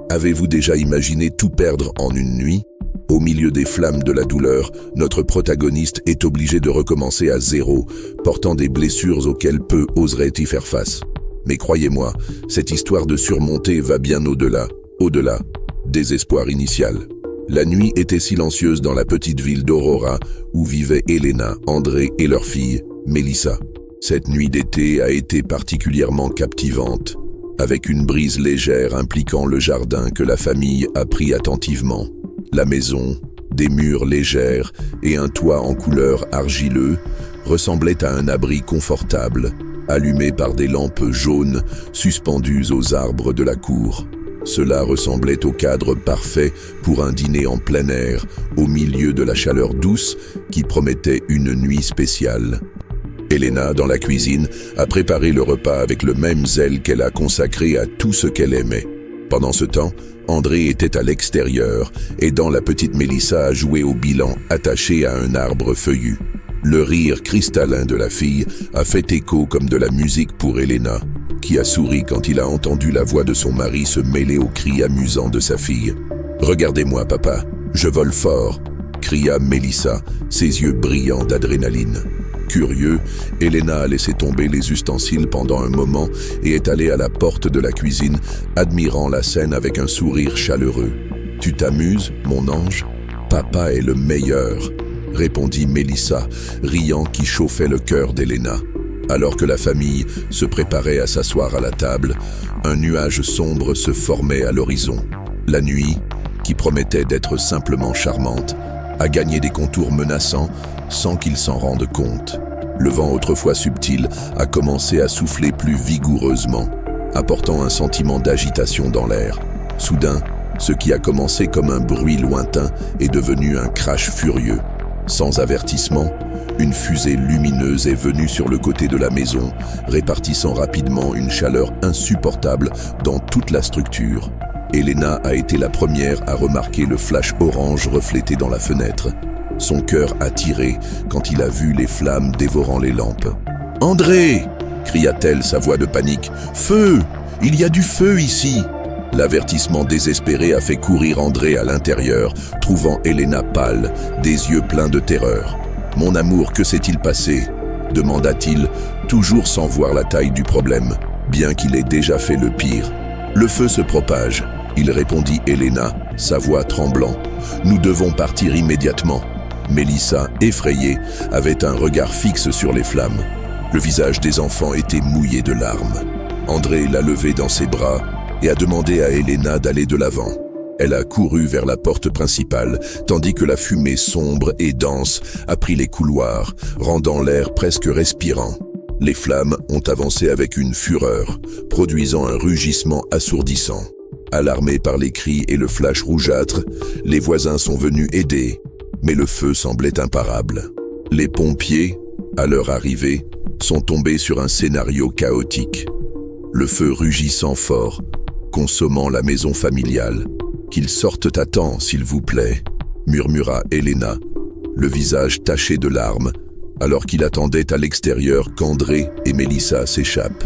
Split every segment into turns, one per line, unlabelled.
Avez-vous déjà imaginé tout perdre en une nuit? Au milieu des flammes de la douleur, notre protagoniste est obligé de recommencer à zéro, portant des blessures auxquelles peu oseraient y faire face. Mais croyez-moi, cette histoire de surmonter va bien au-delà des espoirs initial. La nuit était silencieuse dans la petite ville d'Aurora où vivaient Elena, André et leur fille, Melissa. Cette nuit d'été a été particulièrement captivante, avec une brise légère impliquant le jardin que la famille a pris attentivement. La maison, des murs légers et un toit en couleur argileux ressemblaient à un abri confortable, allumé par des lampes jaunes suspendues aux arbres de la cour. Cela ressemblait au cadre parfait pour un dîner en plein air, au milieu de la chaleur douce qui promettait une nuit spéciale. Elena, dans la cuisine, a préparé le repas avec le même zèle qu'elle a consacré à tout ce qu'elle aimait. Pendant ce temps, André était à l'extérieur, aidant la petite Melissa à jouer au bilan attaché à un arbre feuillu. Le rire cristallin de la fille a fait écho comme de la musique pour Elena, qui a souri quand il a entendu la voix de son mari se mêler aux cris amusants de sa fille. « Regardez-moi, papa, je vole fort !» cria Melissa, ses yeux brillants d'adrénaline. Curieux, Elena a laissé tomber les ustensiles pendant un moment et est allée à la porte de la cuisine, admirant la scène avec un sourire chaleureux. « Tu t'amuses, mon ange? Papa est le meilleur !» répondit Melissa, riant qui chauffait le cœur d'Elena. Alors que la famille se préparait à s'asseoir à la table, un nuage sombre se formait à l'horizon. La nuit, qui promettait d'être simplement charmante, a gagné des contours menaçants sans qu'ils s'en rendent compte. Le vent autrefois subtil a commencé à souffler plus vigoureusement, apportant un sentiment d'agitation dans l'air. Soudain, ce qui a commencé comme un bruit lointain est devenu un crash furieux. Sans avertissement, une fusée lumineuse est venue sur le côté de la maison, répartissant rapidement une chaleur insupportable dans toute la structure. Elena a été la première à remarquer le flash orange reflété dans la fenêtre. Son cœur a tiré quand il a vu les flammes dévorant les lampes. « André !» cria-t-elle, sa voix de panique. « Feu! Il y a du feu ici !» L'avertissement désespéré a fait courir André à l'intérieur, trouvant Elena pâle, des yeux pleins de terreur. « Mon amour, que s'est-il passé ?» demanda-t-il, toujours sans voir la taille du problème, bien qu'il ait déjà fait le pire. « Le feu se propage », il répondit Elena, sa voix tremblant. « Nous devons partir immédiatement. » Melissa, effrayée, avait un regard fixe sur les flammes. Le visage des enfants était mouillé de larmes. André l'a levée dans ses bras et a demandé à Elena d'aller de l'avant. Elle a couru vers la porte principale, tandis que la fumée sombre et dense a pris les couloirs, rendant l'air presque respirant. Les flammes ont avancé avec une fureur, produisant un rugissement assourdissant. Alarmés par les cris et le flash rougeâtre, les voisins sont venus aider, mais le feu semblait imparable. Les pompiers, à leur arrivée, sont tombés sur un scénario chaotique. Le feu rugissant fort, consommant la maison familiale. « Qu'ils sortent à temps, s'il vous plaît », murmura Elena, le visage taché de larmes, alors qu'il attendait à l'extérieur qu'André et Melissa s'échappent.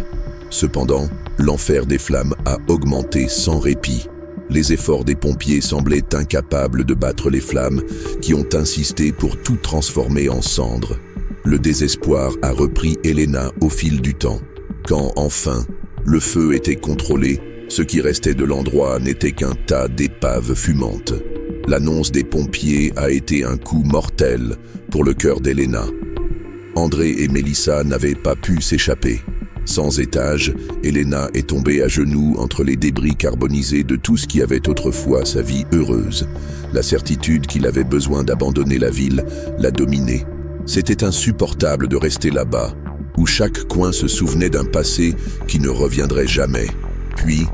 Cependant, l'enfer des flammes a augmenté sans répit. Les efforts des pompiers semblaient incapables de battre les flammes qui ont insisté pour tout transformer en cendres. Le désespoir a repris Elena au fil du temps. Quand, enfin, le feu était contrôlé, ce qui restait de l'endroit n'était qu'un tas d'épaves fumantes. L'annonce des pompiers a été un coup mortel pour le cœur d'Elena. André et Melissa n'avaient pas pu s'échapper. Sans étage, Elena est tombée à genoux entre les débris carbonisés de tout ce qui avait autrefois sa vie heureuse. La certitude qu'il avait besoin d'abandonner la ville l'a dominée. C'était insupportable de rester là-bas, où chaque coin se souvenait d'un passé qui ne reviendrait jamais. Puis,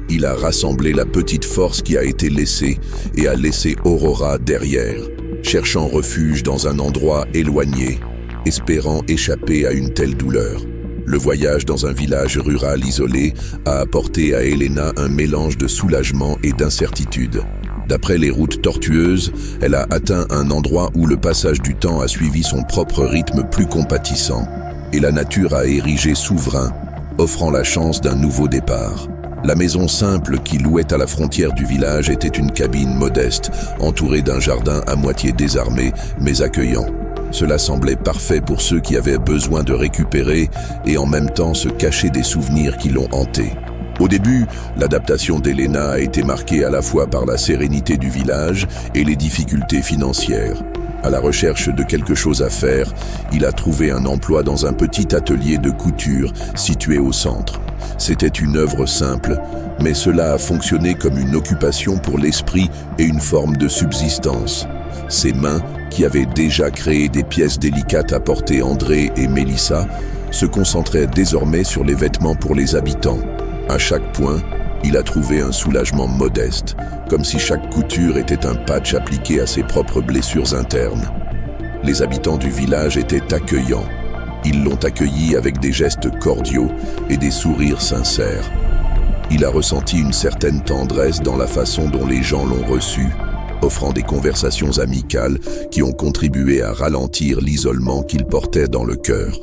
il a rassemblé la petite force qui a été laissée et a laissé Aurora derrière, cherchant refuge dans un endroit éloigné, espérant échapper à une telle douleur. Le voyage dans un village rural isolé a apporté à Elena un mélange de soulagement et d'incertitude. D'après les routes tortueuses, elle a atteint un endroit où le passage du temps a suivi son propre rythme plus compatissant, et la nature a érigé souverain, offrant la chance d'un nouveau départ. La maison simple qui louait à la frontière du village était une cabine modeste, entourée d'un jardin à moitié désarmé, mais accueillant. Cela semblait parfait pour ceux qui avaient besoin de récupérer et en même temps se cacher des souvenirs qui l'ont hanté. Au début, l'adaptation d'Elena a été marquée à la fois par la sérénité du village et les difficultés financières. À la recherche de quelque chose à faire, il a trouvé un emploi dans un petit atelier de couture situé au centre. C'était une œuvre simple, mais cela a fonctionné comme une occupation pour l'esprit et une forme de subsistance. Ses mains, qui avaient déjà créé des pièces délicates à porter André et Mélissa, se concentraient désormais sur les vêtements pour les habitants. À chaque point, il a trouvé un soulagement modeste, comme si chaque couture était un patch appliqué à ses propres blessures internes. Les habitants du village étaient accueillants. Ils l'ont accueilli avec des gestes cordiaux et des sourires sincères. Il a ressenti une certaine tendresse dans la façon dont les gens l'ont reçu, offrant des conversations amicales qui ont contribué à ralentir l'isolement qu'il portait dans le cœur.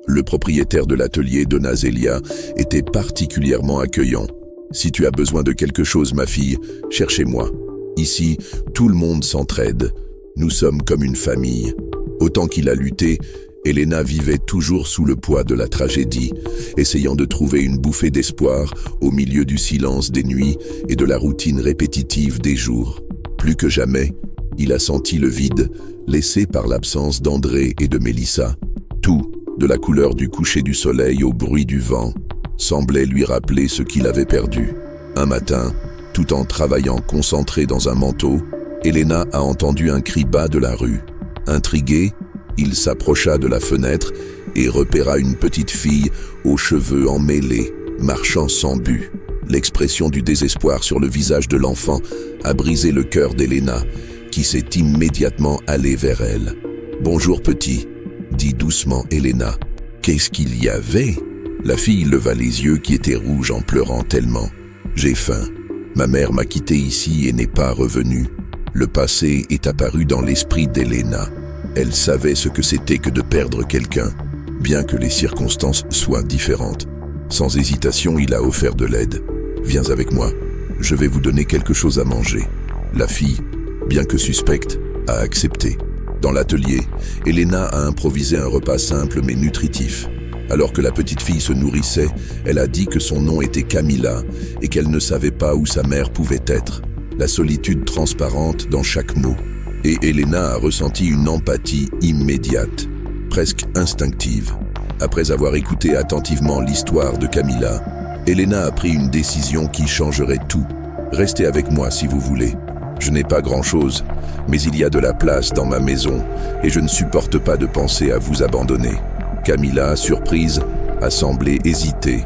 Le propriétaire de l'atelier, Donazélia, était particulièrement accueillant. « Si tu as besoin de quelque chose, ma fille, cherchez-moi. Ici, tout le monde s'entraide. Nous sommes comme une famille. » Autant qu'il a lutté, Elena vivait toujours sous le poids de la tragédie, essayant de trouver une bouffée d'espoir au milieu du silence des nuits et de la routine répétitive des jours. Plus que jamais, il a senti le vide, laissé par l'absence d'André et de Mélissa. Tout, de la couleur du coucher du soleil au bruit du vent, semblait lui rappeler ce qu'il avait perdu. Un matin, tout en travaillant concentré dans un manteau, Elena a entendu un cri bas de la rue. Intrigué, il s'approcha de la fenêtre et repéra une petite fille aux cheveux emmêlés, marchant sans but. L'expression du désespoir sur le visage de l'enfant a brisé le cœur d'Elena, qui s'est immédiatement allée vers elle. « Bonjour petit », dit doucement Elena. « Qu'est-ce qu'il y avait ?» La fille leva les yeux qui étaient rouges en pleurant tellement. « J'ai faim. Ma mère m'a quitté ici et n'est pas revenue. » Le passé est apparu dans l'esprit d'Elena. Elle savait ce que c'était que de perdre quelqu'un, bien que les circonstances soient différentes. Sans hésitation, il a offert de l'aide. « Viens avec moi, je vais vous donner quelque chose à manger. » La fille, bien que suspecte, a accepté. Dans l'atelier, Elena a improvisé un repas simple mais nutritif. Alors que la petite fille se nourrissait, elle a dit que son nom était Camilla et qu'elle ne savait pas où sa mère pouvait être. La solitude transparente dans chaque mot. Et Elena a ressenti une empathie immédiate, presque instinctive. Après avoir écouté attentivement l'histoire de Camilla, Elena a pris une décision qui changerait tout. « Restez avec moi si vous voulez. Je n'ai pas grand-chose, mais il y a de la place dans ma maison et je ne supporte pas de penser à vous abandonner. » Camilla, surprise, a semblé hésiter.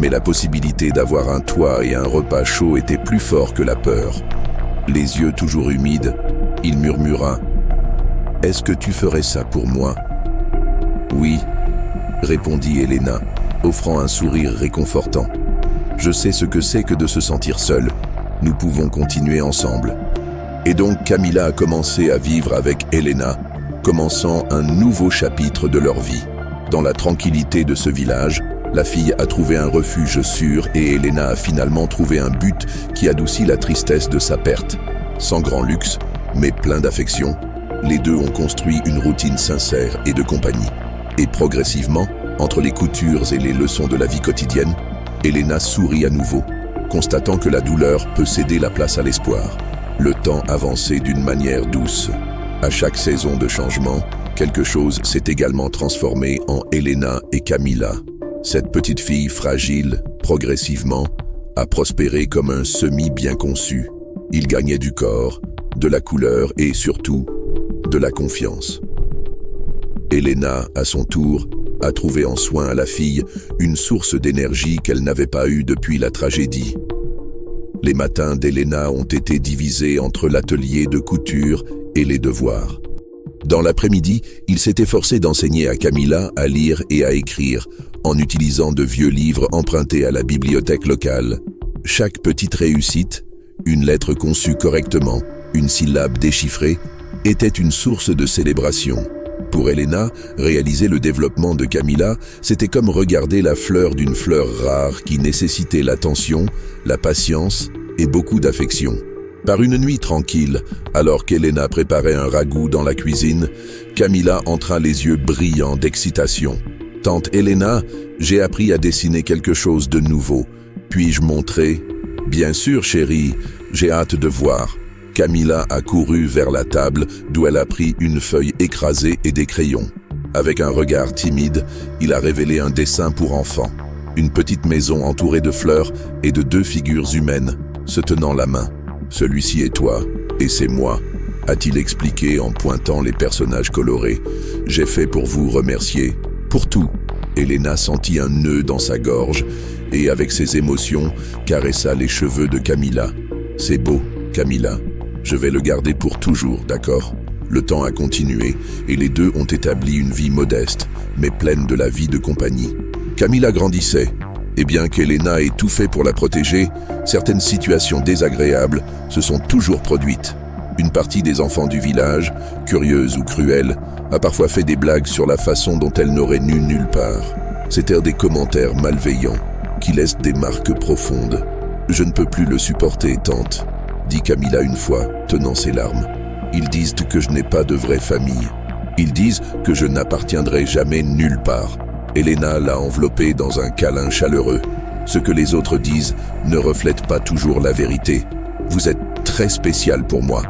Mais la possibilité d'avoir un toit et un repas chaud était plus fort que la peur. Les yeux toujours humides, il murmura « Est-ce que tu ferais ça pour moi ?» « Oui », répondit Elena, offrant un sourire réconfortant. « Je sais ce que c'est que de se sentir seule. Nous pouvons continuer ensemble. » Et donc Camilla a commencé à vivre avec Elena, commençant un nouveau chapitre de leur vie. Dans la tranquillité de ce village, la fille a trouvé un refuge sûr et Elena a finalement trouvé un but qui adoucit la tristesse de sa perte. Sans grand luxe, mais plein d'affection, les deux ont construit une routine sincère et de compagnie. Et progressivement, entre les coutures et les leçons de la vie quotidienne, Elena sourit à nouveau, constatant que la douleur peut céder la place à l'espoir. Le temps avançait d'une manière douce. À chaque saison de changement, quelque chose s'est également transformé en Elena et Camilla. Cette petite fille fragile, progressivement, a prospéré comme un semis bien conçu. Il gagnait du corps, de la couleur et surtout, de la confiance. Elena, à son tour, a trouvé en soin à la fille une source d'énergie qu'elle n'avait pas eue depuis la tragédie. Les matins d'Elena ont été divisés entre l'atelier de couture et les devoirs. Dans l'après-midi, il s'est efforcé d'enseigner à Camilla à lire et à écrire, en utilisant de vieux livres empruntés à la bibliothèque locale. Chaque petite réussite, une lettre conçue correctement, une syllabe déchiffrée, était une source de célébration. Pour Elena, réaliser le développement de Camila, c'était comme regarder la fleur d'une fleur rare qui nécessitait l'attention, la patience et beaucoup d'affection. Par une nuit tranquille, alors qu'Elena préparait un ragoût dans la cuisine, Camila entra les yeux brillants d'excitation. « Tante Elena, j'ai appris à dessiner quelque chose de nouveau. Puis-je montrer ?»« Bien sûr, chérie, j'ai hâte de voir. » Camila a couru vers la table d'où elle a pris une feuille écrasée et des crayons. Avec un regard timide, il a révélé un dessin pour enfants. Une petite maison entourée de fleurs et de 2 figures humaines, se tenant la main. « Celui-ci est toi, et c'est moi », a-t-il expliqué en pointant les personnages colorés. « J'ai fait pour vous remercier. Pour tout. » Elena sentit un nœud dans sa gorge et, avec ses émotions, caressa les cheveux de Camila. « C'est beau, Camila. Je vais le garder pour toujours, d'accord ?» Le temps a continué et les deux ont établi une vie modeste, mais pleine de la vie de compagnie. Camila grandissait, et bien qu'Elena ait tout fait pour la protéger, certaines situations désagréables se sont toujours produites. Une partie des enfants du village, curieuse ou cruelle, a parfois fait des blagues sur la façon dont elle n'aurait nu nulle part. C'étaient des commentaires malveillants qui laissent des marques profondes. « Je ne peux plus le supporter, tante », dit Camila une fois, tenant ses larmes. « Ils disent que je n'ai pas de vraie famille. Ils disent que je n'appartiendrai jamais nulle part. » Elena l'a enveloppée dans un câlin chaleureux. « Ce que les autres disent ne reflète pas toujours la vérité. Vous êtes très spécial pour moi.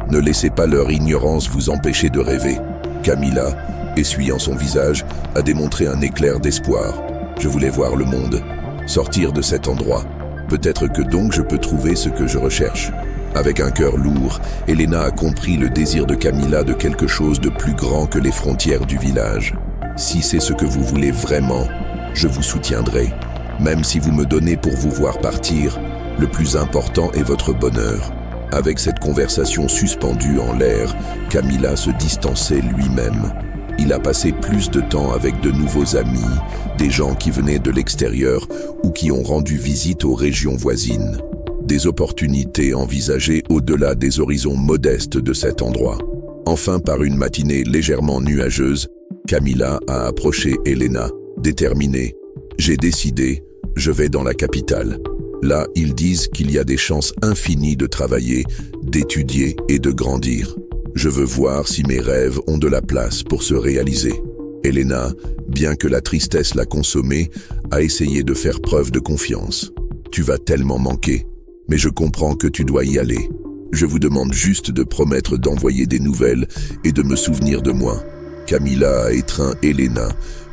Ne laissez pas leur ignorance vous empêcher de rêver. » Camila, essuyant son visage, a démontré un éclair d'espoir. « Je voulais voir le monde, sortir de cet endroit. Peut-être que donc je peux trouver ce que je recherche. » Avec un cœur lourd, Elena a compris le désir de Camila de quelque chose de plus grand que les frontières du village. « Si c'est ce que vous voulez vraiment, je vous soutiendrai. Même si vous me donnez pour vous voir partir, le plus important est votre bonheur. » Avec cette conversation suspendue en l'air, Camila se distançait lui-même. Il a passé plus de temps avec de nouveaux amis, des gens qui venaient de l'extérieur ou qui ont rendu visite aux régions voisines. Des opportunités envisagées au-delà des horizons modestes de cet endroit. Enfin, par une matinée légèrement nuageuse, Camila a approché Elena, déterminée. « J'ai décidé, je vais dans la capitale. Là, ils disent qu'il y a des chances infinies de travailler, d'étudier et de grandir. Je veux voir si mes rêves ont de la place pour se réaliser. » Elena, bien que la tristesse l'a consommée, a essayé de faire preuve de confiance. « Tu vas tellement manquer, mais je comprends que tu dois y aller. Je vous demande juste de promettre d'envoyer des nouvelles et de me souvenir de moi. » Camila a étreint Elena,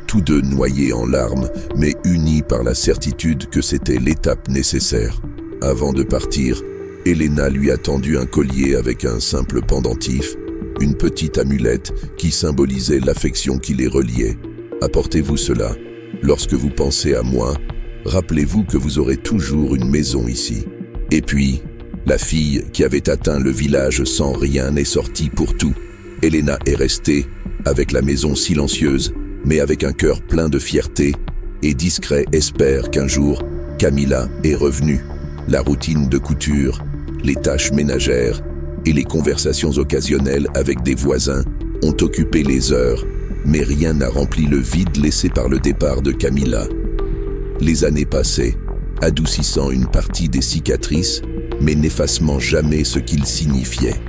tous deux noyés en larmes, mais unis par la certitude que c'était l'étape nécessaire. Avant de partir, Elena lui a tendu un collier avec un simple pendentif, une petite amulette qui symbolisait l'affection qui les reliait. Apportez-vous cela. Lorsque vous pensez à moi, rappelez-vous que vous aurez toujours une maison ici. Et puis, la fille qui avait atteint le village sans rien n'est sortie pour tout. Elena est restée, avec la maison silencieuse, mais avec un cœur plein de fierté, et discret espère qu'un jour, Camila est revenue. La routine de couture, les tâches ménagères et les conversations occasionnelles avec des voisins ont occupé les heures, mais rien n'a rempli le vide laissé par le départ de Camila. Les années passaient, adoucissant une partie des cicatrices, mais n'effacement jamais ce qu'ils signifiaient.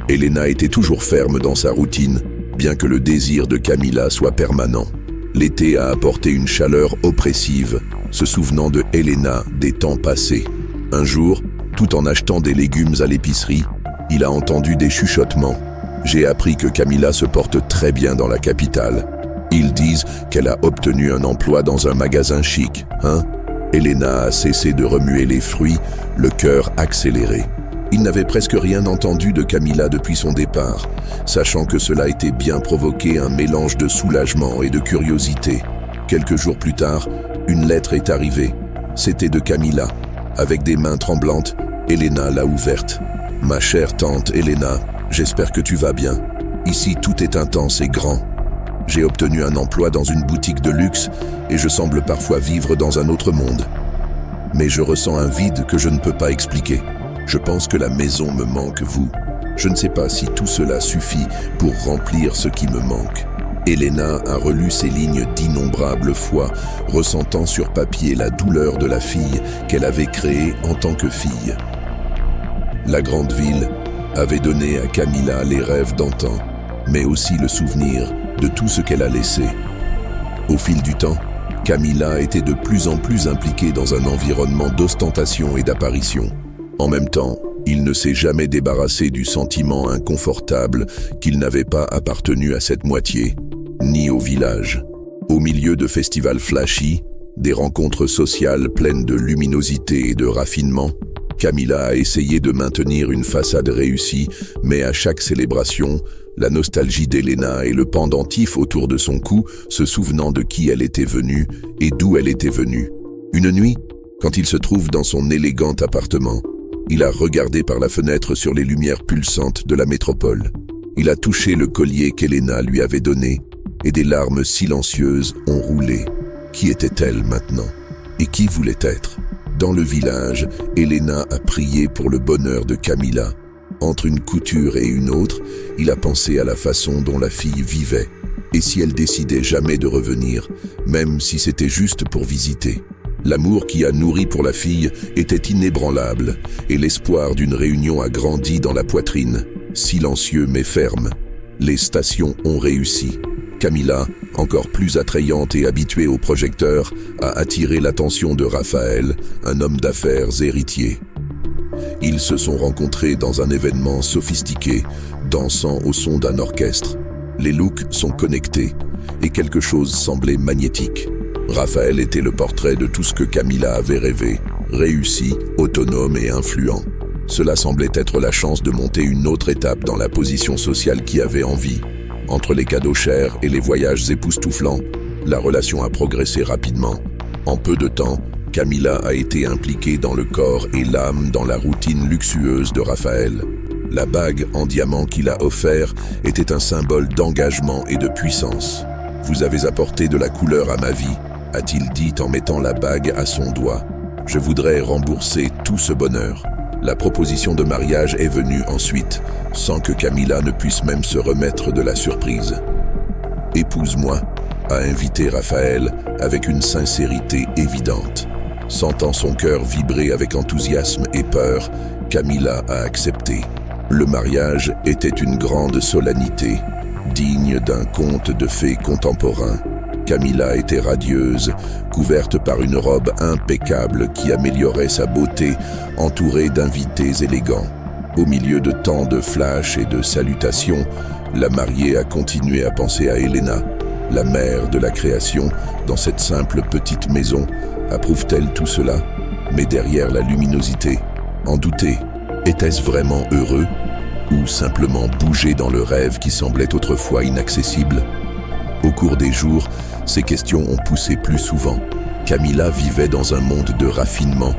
Elena était toujours ferme dans sa routine, bien que le désir de Camila soit permanent. L'été a apporté une chaleur oppressive, se souvenant de Elena des temps passés. Un jour, tout en achetant des légumes à l'épicerie, il a entendu des chuchotements. « J'ai appris que Camila se porte très bien dans la capitale. Ils disent qu'elle a obtenu un emploi dans un magasin chic, hein ?» Elena a cessé de remuer les fruits, le cœur accéléré. Il n'avait presque rien entendu de Camila depuis son départ, sachant que cela était bien provoqué un mélange de soulagement et de curiosité. Quelques jours plus tard, une lettre est arrivée. C'était de Camila. Avec des mains tremblantes, Elena l'a ouverte. « Ma chère tante Elena, j'espère que tu vas bien. Ici, tout est intense et grand. J'ai obtenu un emploi dans une boutique de luxe et je semble parfois vivre dans un autre monde. Mais je ressens un vide que je ne peux pas expliquer. Je pense que la maison me manque, vous. Je ne sais pas si tout cela suffit pour remplir ce qui me manque. Elena a relu ces lignes d'innombrables fois, ressentant sur papier la douleur de la fille qu'elle avait créée en tant que fille. La grande ville avait donné à Camilla les rêves d'antan, mais aussi le souvenir de tout ce qu'elle a laissé. Au fil du temps, Camilla était de plus en plus impliquée dans un environnement d'ostentation et d'apparition. En même temps, il ne s'est jamais débarrassé du sentiment inconfortable qu'il n'avait pas appartenu à cette moitié, ni au village. Au milieu de festivals flashy, des rencontres sociales pleines de luminosité et de raffinement, Camilla a essayé de maintenir une façade réussie, mais à chaque célébration, la nostalgie d'Elena et le pendentif autour de son cou, se souvenant de qui elle était venue et d'où elle était venue. Une nuit, quand il se trouve dans son élégant appartement, il a regardé par la fenêtre sur les lumières pulsantes de la métropole. Il a touché le collier qu'Elena lui avait donné, et des larmes silencieuses ont roulé. Qui était-elle maintenant? Et qui voulait être? Dans le village, Elena a prié pour le bonheur de Camilla. Entre une couture et une autre, il a pensé à la façon dont la fille vivait, et si elle décidait jamais de revenir, même si c'était juste pour visiter. L'amour qui a nourri pour la fille était inébranlable, et l'espoir d'une réunion a grandi dans la poitrine, silencieux mais ferme. Les stations ont réussi. Camilla, encore plus attrayante et habituée aux projecteurs, a attiré l'attention de Raphaël, un homme d'affaires héritier. Ils se sont rencontrés dans un événement sophistiqué, dansant au son d'un orchestre. Les looks sont connectés, et quelque chose semblait magnétique. Raphaël était le portrait de tout ce que Camilla avait rêvé, réussi, autonome et influent. Cela semblait être la chance de monter une autre étape dans la position sociale qui avait envie. Entre les cadeaux chers et les voyages époustouflants, la relation a progressé rapidement. En peu de temps, Camilla a été impliquée dans le corps et l'âme dans la routine luxueuse de Raphaël. La bague en diamant qu'il a offert était un symbole d'engagement et de puissance. « Vous avez apporté de la couleur à ma vie », a-t-il dit en mettant la bague à son doigt. « Je voudrais rembourser tout ce bonheur. » La proposition de mariage est venue ensuite, sans que Camilla ne puisse même se remettre de la surprise. « Épouse-moi », a invité Raphaël avec une sincérité évidente. Sentant son cœur vibrer avec enthousiasme et peur, Camilla a accepté. Le mariage était une grande solennité, digne d'un conte de fées contemporain. Camilla était radieuse, couverte par une robe impeccable qui améliorait sa beauté, entourée d'invités élégants. Au milieu de tant de flashs et de salutations, la mariée a continué à penser à Elena, la mère de la création, dans cette simple petite maison. Approuve-t-elle tout cela? Mais derrière la luminosité, en douter, était-ce vraiment heureux? Ou simplement bouger dans le rêve qui semblait autrefois inaccessible? Au cours des jours, ces questions ont poussé plus souvent. Camilla vivait dans un monde de raffinement,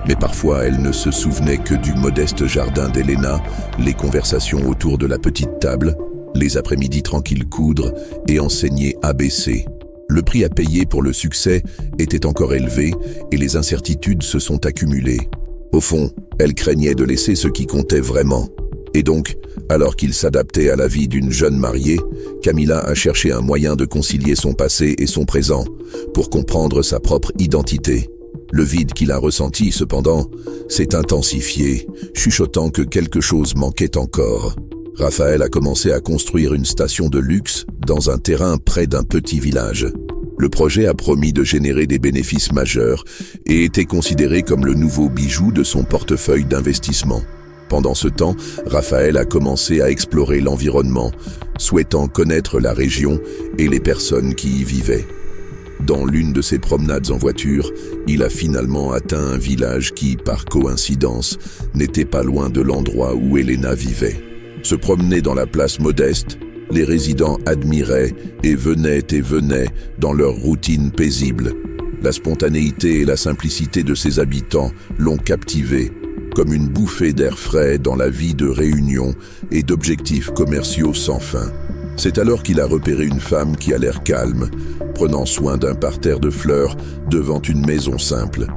mais parfois elle ne se souvenait que du modeste jardin d'Elena, les conversations autour de la petite table, les après-midi tranquilles coudre et enseigner ABC. Le prix à payer pour le succès était encore élevé et les incertitudes se sont accumulées. Au fond, elle craignait de laisser ce qui comptait vraiment. Et donc, alors qu'il s'adaptait à la vie d'une jeune mariée, Camilla a cherché un moyen de concilier son passé et son présent, pour comprendre sa propre identité. Le vide qu'il a ressenti, cependant, s'est intensifié, chuchotant que quelque chose manquait encore. Raphaël a commencé à construire une station de luxe dans un terrain près d'un petit village. Le projet a promis de générer des bénéfices majeurs et était considéré comme le nouveau bijou de son portefeuille d'investissement. Pendant ce temps, Raphaël a commencé à explorer l'environnement, souhaitant connaître la région et les personnes qui y vivaient. Dans l'une de ses promenades en voiture, il a finalement atteint un village qui, par coïncidence, n'était pas loin de l'endroit où Elena vivait. Se promener dans la place modeste, les résidents admiraient et venaient dans leur routine paisible. La spontanéité et la simplicité de ses habitants l'ont captivé, comme une bouffée d'air frais dans la vie de réunions et d'objectifs commerciaux sans fin. C'est alors qu'il a repéré une femme qui a l'air calme, prenant soin d'un parterre de fleurs devant une maison simple.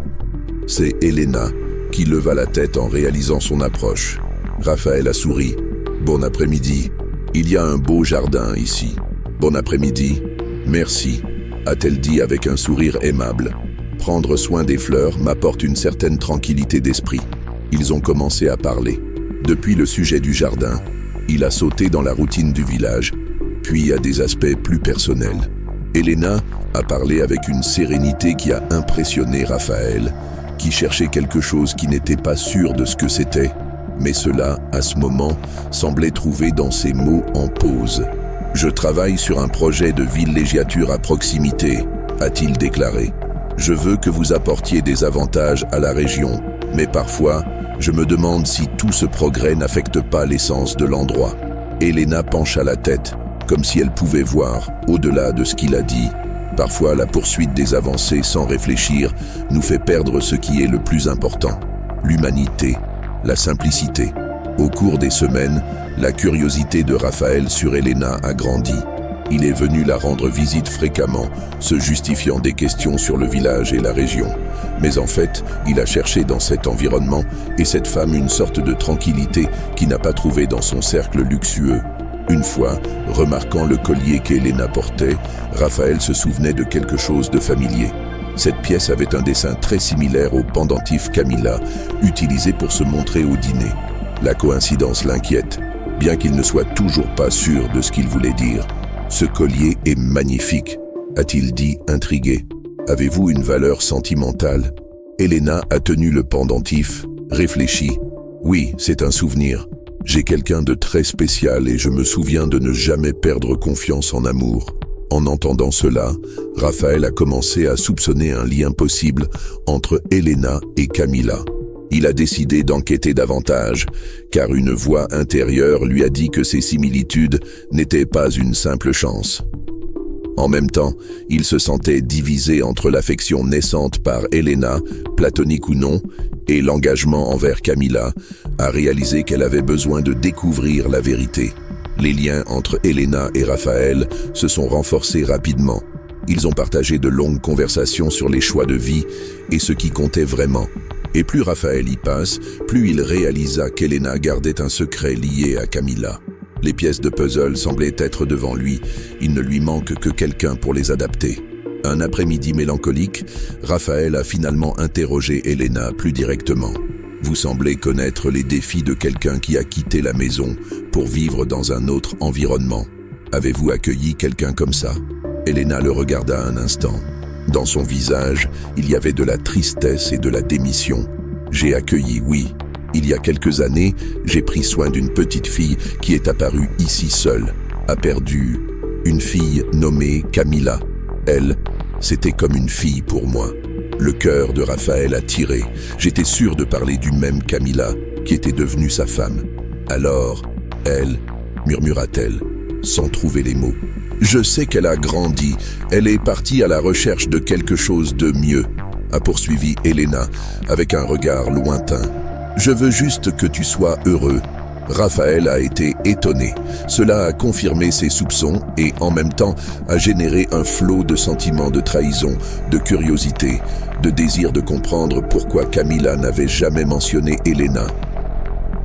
C'est Elena qui leva la tête en réalisant son approche. Raphaël a souri. « Bon après-midi. Il y a un beau jardin ici. Bon après-midi. Merci, a-t-elle dit avec un sourire aimable. Prendre soin des fleurs m'apporte une certaine tranquillité d'esprit. Ils ont commencé à parler. Depuis le sujet du jardin, il a sauté dans la routine du village, puis à des aspects plus personnels. Elena a parlé avec une sérénité qui a impressionné Raphaël, qui cherchait quelque chose qui n'était pas sûr de ce que c'était, mais cela, à ce moment, semblait trouvé dans ses mots en pause. « Je travaille sur un projet de villégiature à proximité », a-t-il déclaré. « Je veux que vous apportiez des avantages à la région, mais parfois, je me demande si tout ce progrès n'affecte pas l'essence de l'endroit. » Elena pencha la tête, comme si elle pouvait voir, au-delà de ce qu'il a dit. Parfois, la poursuite des avancées sans réfléchir nous fait perdre ce qui est le plus important, l'humanité, la simplicité. Au cours des semaines, la curiosité de Raphaël sur Elena a grandi. Il est venu la rendre visite fréquemment, se justifiant des questions sur le village et la région. Mais en fait, il a cherché dans cet environnement et cette femme une sorte de tranquillité qu'il n'a pas trouvée dans son cercle luxueux. Une fois, remarquant le collier qu'Elena portait, Raphaël se souvenait de quelque chose de familier. Cette pièce avait un dessin très similaire au pendentif Camilla, utilisé pour se montrer au dîner. La coïncidence l'inquiète, bien qu'il ne soit toujours pas sûr de ce qu'il voulait dire. « Ce collier est magnifique », a-t-il dit, intrigué. « Avez-vous une valeur sentimentale ?» Elena a tenu le pendentif, réfléchi. « Oui, c'est un souvenir. J'ai quelqu'un de très spécial et je me souviens de ne jamais perdre confiance en amour. » En entendant cela, Raphaël a commencé à soupçonner un lien possible entre Elena et Camilla. Il a décidé d'enquêter davantage, car une voix intérieure lui a dit que ces similitudes n'étaient pas une simple chance. En même temps, il se sentait divisé entre l'affection naissante par Elena, platonique ou non, et l'engagement envers Camilla, à réaliser qu'elle avait besoin de découvrir la vérité. Les liens entre Elena et Raphaël se sont renforcés rapidement. Ils ont partagé de longues conversations sur les choix de vie et ce qui comptait vraiment. Et plus Raphaël y passe, plus il réalisa qu'Elena gardait un secret lié à Camilla. Les pièces de puzzle semblaient être devant lui, il ne lui manque que quelqu'un pour les adapter. Un après-midi mélancolique, Raphaël a finalement interrogé Elena plus directement. « Vous semblez connaître les défis de quelqu'un qui a quitté la maison pour vivre dans un autre environnement. Avez-vous accueilli quelqu'un comme ça ?» Elena le regarda un instant. Dans son visage, il y avait de la tristesse et de la démission. « J'ai accueilli, oui. Il y a quelques années, j'ai pris soin d'une petite fille qui est apparue ici seule, a perdu une fille nommée Camilla. Elle, c'était comme une fille pour moi. » Le cœur de Raphaël a tiré. J'étais sûr de parler du même Camilla, qui était devenue sa femme. « Alors, elle, murmura-t-elle, sans trouver les mots. Je sais qu'elle a grandi. Elle est partie à la recherche de quelque chose de mieux, a poursuivi Elena, avec un regard lointain. Je veux juste que tu sois heureux. Raphaël a été étonné. Cela a confirmé ses soupçons et, en même temps, a généré un flot de sentiments de trahison, de curiosité, de désir de comprendre pourquoi Camilla n'avait jamais mentionné Elena.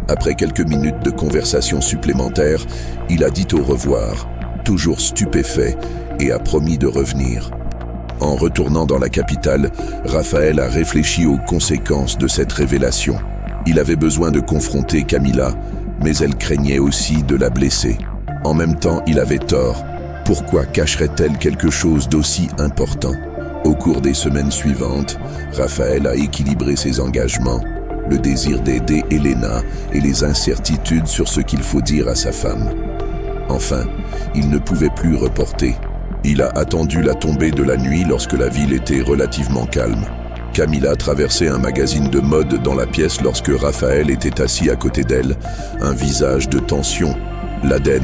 Après quelques minutes de conversation supplémentaire, il a dit au revoir, toujours stupéfait, et a promis de revenir. En retournant dans la capitale, Raphaël a réfléchi aux conséquences de cette révélation. Il avait besoin de confronter Camilla, mais elle craignait aussi de la blesser. En même temps, il avait tort. Pourquoi cacherait-elle quelque chose d'aussi important? Au cours des semaines suivantes, Raphaël a équilibré ses engagements, le désir d'aider Elena et les incertitudes sur ce qu'il faut dire à sa femme. Enfin, il ne pouvait plus reporter. Il a attendu la tombée de la nuit lorsque la ville était relativement calme. Camilla traversait un magazine de mode dans la pièce lorsque Raphaël était assis à côté d'elle, un visage de tension. « L'Aden,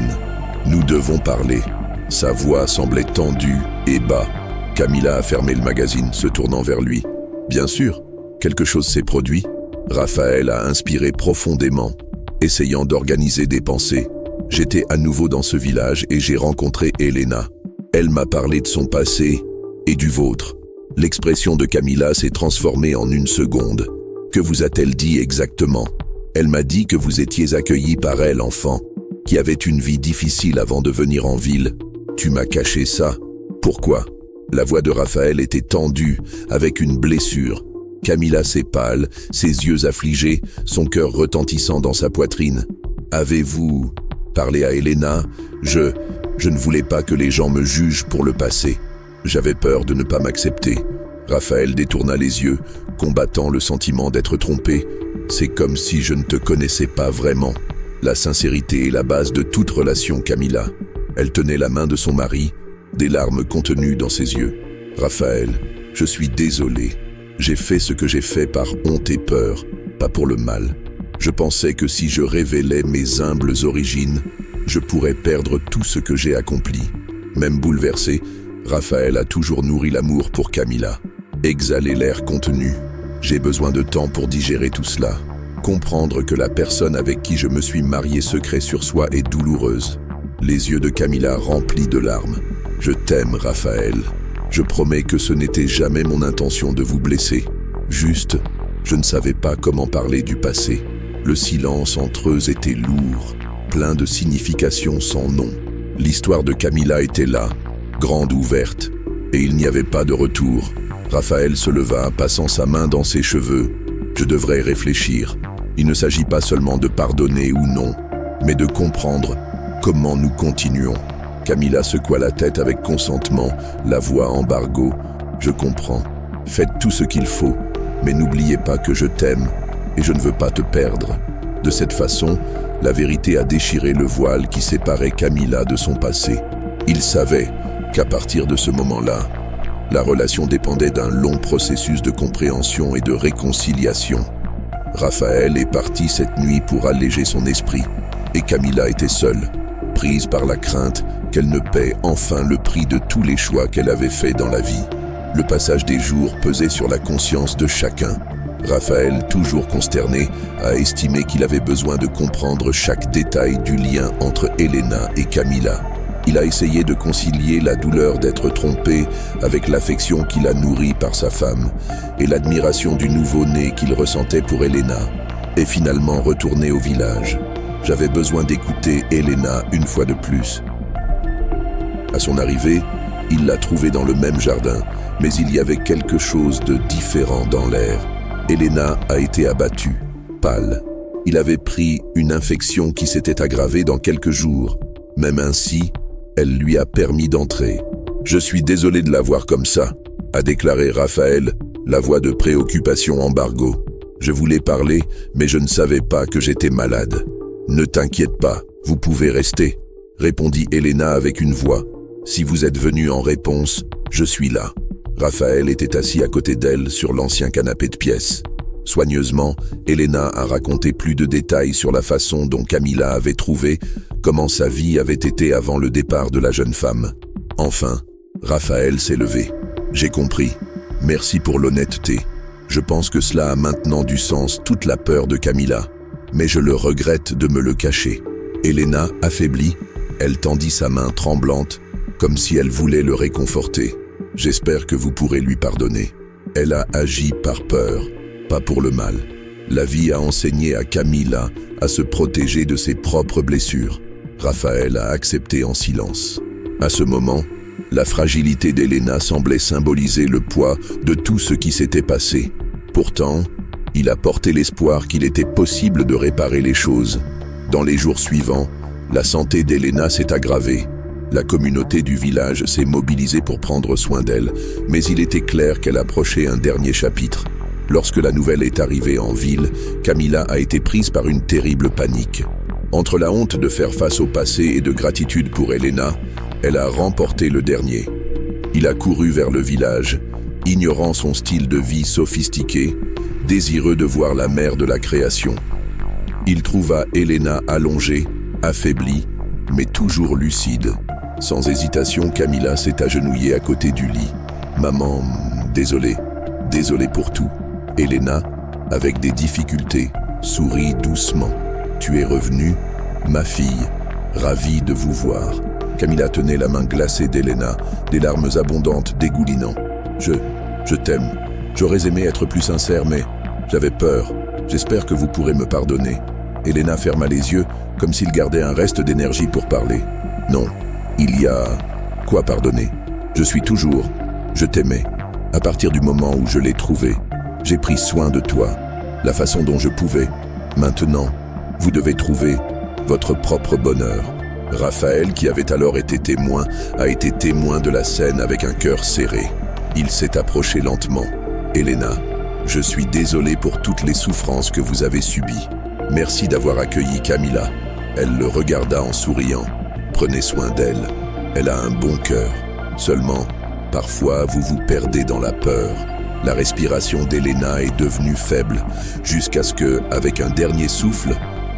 nous devons parler. » Sa voix semblait tendue et bas. Camilla a fermé le magazine, se tournant vers lui. « Bien sûr, quelque chose s'est produit. » Raphaël a inspiré profondément, essayant d'organiser des pensées. « J'étais à nouveau dans ce village et j'ai rencontré Elena. Elle m'a parlé de son passé et du vôtre. » L'expression de Camilla s'est transformée en une seconde. « Que vous a-t-elle dit exactement ?» Elle m'a dit que vous étiez accueilli par elle, enfant, qui avait une vie difficile avant de venir en ville. Tu m'as caché ça. Pourquoi? La voix de Raphaël était tendue, avec une blessure. Camilla s'est pâle, ses yeux affligés, son cœur retentissant dans sa poitrine. Avez-vous parlé à Elena? Je ne voulais pas que les gens me jugent pour le passé. J'avais peur de ne pas m'accepter. Raphaël détourna les yeux, combattant le sentiment d'être trompé. C'est comme si je ne te connaissais pas vraiment. La sincérité est la base de toute relation, Camilla. Elle tenait la main de son mari, des larmes contenues dans ses yeux. Raphaël, je suis désolé. J'ai fait ce que j'ai fait par honte et peur, pas pour le mal. Je pensais que si je révélais mes humbles origines, je pourrais perdre tout ce que j'ai accompli. Même bouleversé, Raphaël a toujours nourri l'amour pour Camilla. Exhaler l'air contenu. J'ai besoin de temps pour digérer tout cela. Comprendre que la personne avec qui je me suis marié secret sur soi est douloureuse. Les yeux de Camilla remplis de larmes. Je t'aime, Raphaël. Je promets que ce n'était jamais mon intention de vous blesser. Juste, je ne savais pas comment parler du passé. Le silence entre eux était lourd, plein de significations sans nom. L'histoire de Camilla était là, grande ouverte, et il n'y avait pas de retour. Raphaël se leva, passant sa main dans ses cheveux. Je devrais réfléchir. Il ne s'agit pas seulement de pardonner ou non, mais de comprendre comment nous continuons. Camilla secoua la tête avec consentement, la voix embargo. Je comprends. Faites tout ce qu'il faut, mais n'oubliez pas que je t'aime et je ne veux pas te perdre. De cette façon, la vérité a déchiré le voile qui séparait Camilla de son passé. Il savait qu'à partir de ce moment-là, la relation dépendait d'un long processus de compréhension et de réconciliation. Raphaël est parti cette nuit pour alléger son esprit, et Camilla était seule, prise par la crainte qu'elle ne paie enfin le prix de tous les choix qu'elle avait faits dans la vie. Le passage des jours pesait sur la conscience de chacun. Raphaël, toujours consterné, a estimé qu'il avait besoin de comprendre chaque détail du lien entre Elena et Camilla. Il a essayé de concilier la douleur d'être trompé avec l'affection qu'il a nourrie par sa femme et l'admiration du nouveau-né qu'il ressentait pour Elena, et finalement retourné au village. J'avais besoin d'écouter Elena une fois de plus. À son arrivée, il l'a trouvée dans le même jardin, mais il y avait quelque chose de différent dans l'air. Elena a été abattue, pâle. Il avait pris une infection qui s'était aggravée dans quelques jours. Même ainsi, elle lui a permis d'entrer. « Je suis désolé de la voir comme ça », a déclaré Raphaël, la voix de préoccupation embargo. « Je voulais parler, mais je ne savais pas que j'étais malade. »« Ne t'inquiète pas, vous pouvez rester », répondit Elena avec une voix. « Si vous êtes venu en réponse, je suis là. » Raphaël était assis à côté d'elle sur l'ancien canapé de pièce. Soigneusement, Elena a raconté plus de détails sur la façon dont Camilla avait trouvé comment sa vie avait été avant le départ de la jeune femme. Enfin, Raphaël s'est levé. « J'ai compris. Merci pour l'honnêteté. Je pense que cela a maintenant du sens, toute la peur de Camilla. Mais je le regrette de me le cacher. » Elena, affaiblie, elle tendit sa main tremblante, comme si elle voulait le réconforter. « J'espère que vous pourrez lui pardonner. Elle a agi par peur, pas pour le mal. La vie a enseigné à Camilla à se protéger de ses propres blessures. » Raphaël a accepté en silence. À ce moment, la fragilité d'Elena semblait symboliser le poids de tout ce qui s'était passé. Pourtant, il a porté l'espoir qu'il était possible de réparer les choses. Dans les jours suivants, la santé d'Elena s'est aggravée. La communauté du village s'est mobilisée pour prendre soin d'elle, mais il était clair qu'elle approchait un dernier chapitre. Lorsque la nouvelle est arrivée en ville, Camilla a été prise par une terrible panique. Entre la honte de faire face au passé et de gratitude pour Elena, elle a remporté le dernier. Il a couru vers le village, ignorant son style de vie sophistiqué, désireux de voir la mère de la création. Il trouva Elena allongée, affaiblie, mais toujours lucide. Sans hésitation, Camilla s'est agenouillée à côté du lit. « Maman, désolé pour tout. » Elena, avec des difficultés, sourit doucement. « Tu es revenue, ma fille, ravie de vous voir. » Camilla tenait la main glacée d'Elena, des larmes abondantes dégoulinant. « Je t'aime. J'aurais aimé être plus sincère, mais j'avais peur. J'espère que vous pourrez me pardonner. » Elena ferma les yeux, comme s'il gardait un reste d'énergie pour parler. « Non, il y a quoi pardonner? Je t'aimais. À partir du moment où je l'ai trouvé, j'ai pris soin de toi, la façon dont je pouvais. Maintenant, vous devez trouver votre propre bonheur. Raphaël, qui avait alors été témoin, a été témoin de la scène avec un cœur serré. Il s'est approché lentement. Elena, je suis désolé pour toutes les souffrances que vous avez subies. Merci d'avoir accueilli Camilla. Elle le regarda en souriant. Prenez soin d'elle. Elle a un bon cœur. Seulement, parfois, vous vous perdez dans la peur. La respiration d'Elena est devenue faible, jusqu'à ce que, avec un dernier souffle,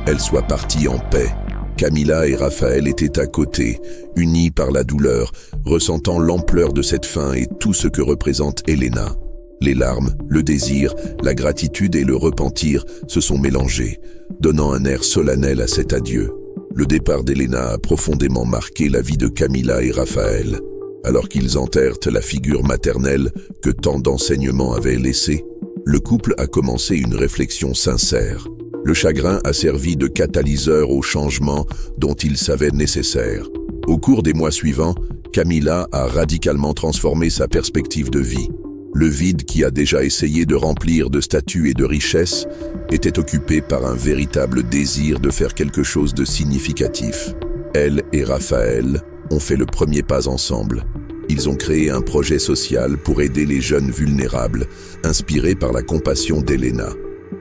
elle soit partie en paix. Camilla et Raphaël étaient à côté, unis par la douleur, ressentant l'ampleur de cette fin et tout ce que représente Elena. Les larmes, le désir, la gratitude et le repentir se sont mélangés, donnant un air solennel à cet adieu. Le départ d'Elena a profondément marqué la vie de Camilla et Raphaël. Alors qu'ils enterrent la figure maternelle que tant d'enseignements avaient laissée, le couple a commencé une réflexion sincère. Le chagrin a servi de catalyseur au changement dont il savait nécessaire. Au cours des mois suivants, Camilla a radicalement transformé sa perspective de vie. Le vide qui a déjà essayé de remplir de statut et de richesse était occupé par un véritable désir de faire quelque chose de significatif. Elle et Raphaël ont fait le premier pas ensemble. Ils ont créé un projet social pour aider les jeunes vulnérables, inspiré par la compassion d'Elena.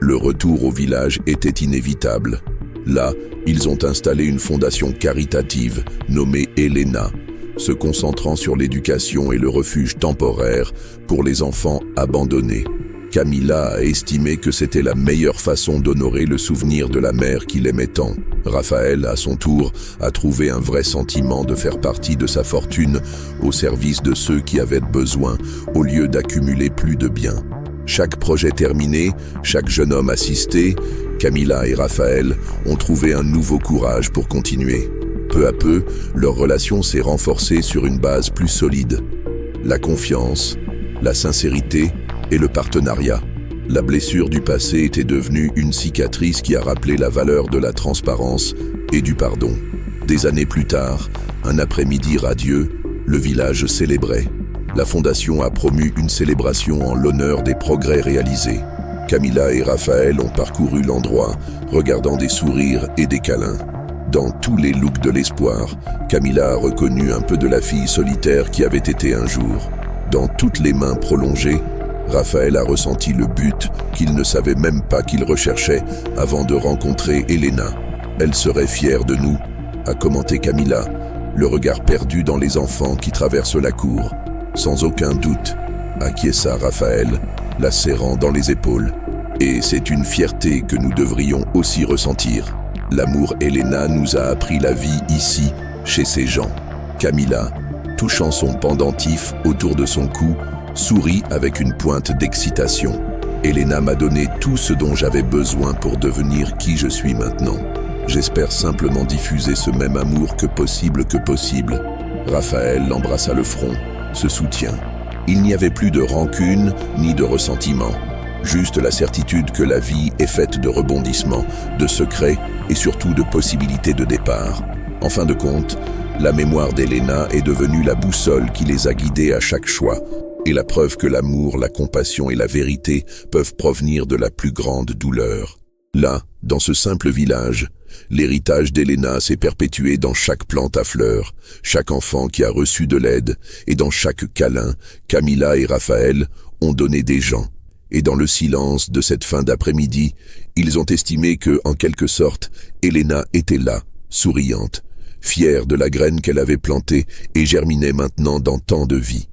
Le retour au village était inévitable. Là, ils ont installé une fondation caritative nommée Elena, se concentrant sur l'éducation et le refuge temporaire pour les enfants abandonnés. Camilla a estimé que c'était la meilleure façon d'honorer le souvenir de la mère qu'il aimait tant. Raphaël, à son tour, a trouvé un vrai sentiment de faire partie de sa fortune au service de ceux qui avaient besoin, au lieu d'accumuler plus de biens. Chaque projet terminé, chaque jeune homme assisté, Camilla et Raphaël ont trouvé un nouveau courage pour continuer. Peu à peu, leur relation s'est renforcée sur une base plus solide. La confiance, la sincérité et le partenariat. La blessure du passé était devenue une cicatrice qui a rappelé la valeur de la transparence et du pardon. Des années plus tard, un après-midi radieux, le village célébrait. La fondation a promu une célébration en l'honneur des progrès réalisés. Camilla et Raphaël ont parcouru l'endroit, regardant des sourires et des câlins. Dans tous les looks de l'espoir, Camilla a reconnu un peu de la fille solitaire qui avait été un jour. Dans toutes les mains prolongées, Raphaël a ressenti le but qu'il ne savait même pas qu'il recherchait avant de rencontrer Elena. Elle serait fière de nous, a commenté Camilla, le regard perdu dans les enfants qui traversent la cour. Sans aucun doute, acquiesça Raphaël, la serrant dans les épaules. Et c'est une fierté que nous devrions aussi ressentir. L'amour Elena nous a appris la vie ici, chez ces gens. Camilla, touchant son pendentif autour de son cou, sourit avec une pointe d'excitation. Elena m'a donné tout ce dont j'avais besoin pour devenir qui je suis maintenant. J'espère simplement diffuser ce même amour que possible. Raphaël l'embrassa le front, se soutient. Il n'y avait plus de rancune ni de ressentiment, juste la certitude que la vie est faite de rebondissements, de secrets et surtout de possibilités de départ. En fin de compte, la mémoire d'Elena est devenue la boussole qui les a guidés à chaque choix, et la preuve que l'amour, la compassion et la vérité peuvent provenir de la plus grande douleur. Là, dans ce simple village, l'héritage d'Elena s'est perpétué dans chaque plante à fleurs, chaque enfant qui a reçu de l'aide, et dans chaque câlin, Camilla et Raphaël ont donné des gens. Et dans le silence de cette fin d'après-midi, ils ont estimé que, en quelque sorte, Elena était là, souriante, fière de la graine qu'elle avait plantée et germinait maintenant dans tant de vie.